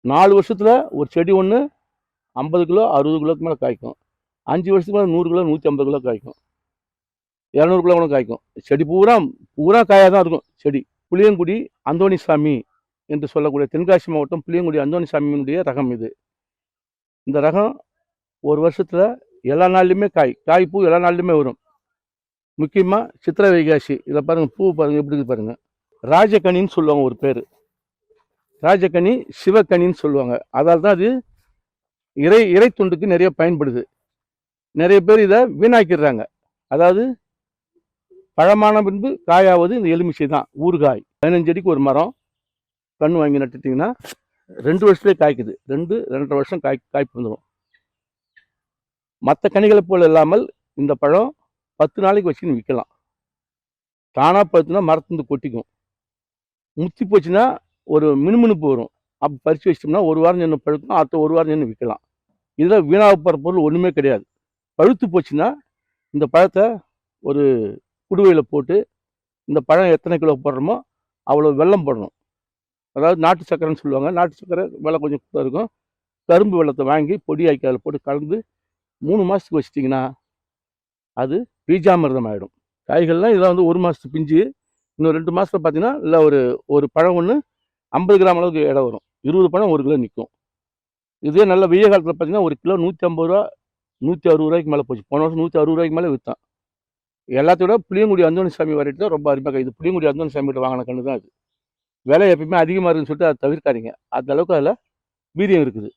4 வருஷத்தில் ஒரு செடி ஒன்று 50 கிலோ 60 கிலோக்கு மேலே காய்க்கும். 5 வருஷத்துக்கு மேலே 100 கிலோ 150 கிலோ காய்க்கும். 200 கிலோ கூட காய்க்கும். செடி பூரா பூரா காயாக தான் இருக்கும் செடி. புளியங்குடி அந்தோணிசாமி என்று சொல்லக்கூடிய தென்காசி மாவட்டம் புளியங்குடி அந்தோணிசாமியினுடைய ரகம் இது. இந்த ரகம் ஒரு வருஷத்தில் எல்லா நாள்லையுமே காய்ப்பூ எல்லா நாள்லையுமே வரும். முக்கியமாக சித்திரை வைகாசி இதில் பாருங்கள், பூ பாருங்கள் எப்படி இருக்குது பாருங்கள். ராஜகனின்னு சொல்லுவாங்க ஒரு பேர். ராஜகனி சிவகனின்னு சொல்லுவாங்க. அதால் தான் அது இறை துண்டுக்கு நிறைய பயன்படுது. நிறைய பேர் இதை வீணாக்கிடுறாங்க. அதாவது பழமான பின்பு காயாவது இந்த எலுமிச்சை தான், ஊறுகாய். 15 அடிக்கு ஒரு மரம் கன்று வாங்கி நட்டுட்டிங்கன்னா 2 வருஷத்துலேயே காய்க்குது. 2-2.5 வருஷம் காய்ப்பு வந்துடும். மற்ற கனிகளை போல் இல்லாமல் இந்த பழம் 10 நாளைக்கு வச்சுன்னு விற்கலாம். தானாக பழுத்துனா மரத்துலேருந்து கொட்டிக்கும். முத்தி போச்சுன்னா ஒரு மினுமினுப்பு வரும். அப்போ பறித்து வச்சிட்டோம்னா ஒரு வாரம் நின்று பழுக்கும், அடுத்த ஒரு வாரம் நின்று விற்கலாம். இதில் வீணாக போகிற பொருள் ஒன்றுமே கிடையாது. பழுத்து போச்சுன்னா இந்த பழத்தை ஒரு குடுவையில் போட்டு இந்த பழம் எத்தனை கிலோ போடுறோமோ அவ்வளோ வெல்லம் போடணும். அதாவது நாட்டு சக்கரைன்னு சொல்லுவாங்க. நாட்டு சக்கரை விலை கொஞ்சம் கூட இருக்கும். கரும்பு வெள்ளத்தை வாங்கி பொடியாக்கி அதில் போட்டு கலந்து 3 மாதத்துக்கு வச்சிட்டிங்கன்னா அது பீஜாமிர்தம் ஆகிடும். காய்கள்லாம் இதெல்லாம் வந்து 1 மாதத்து பிஞ்சு. இன்னும் 2 மாதத்தில் பார்த்தீங்கன்னா இல்லை ஒரு பழம் ஒன்று 50 கிராம் அளவுக்கு இடம் வரும். 20 பழம் 1 கிலோ நிற்கும். இதே நல்ல வெய்ய காலத்தில் பார்த்தீங்கன்னா 1 கிலோ 150 ரூபா 160 ரூபாய்க்கு மேலே போச்சு. போன வருஷம் 160 ரூபாய்க்கு மேலே விற்றான். எல்லாத்தையோட புளியங்குடி அந்தோணிசாமி வெரைட்டி தான் ரொம்ப அருமையாக. இது புளியங்குடி அந்தோணிசாமி கிட்ட வாங்கின கன்று தான் இது. விலை எப்பயுமே அதிகமாக இருக்குன்னு சொல்லிட்டு அதை தவிர்க்காதீங்க. அந்த அளவுக்கு அதில் வீரியம் இருக்குது.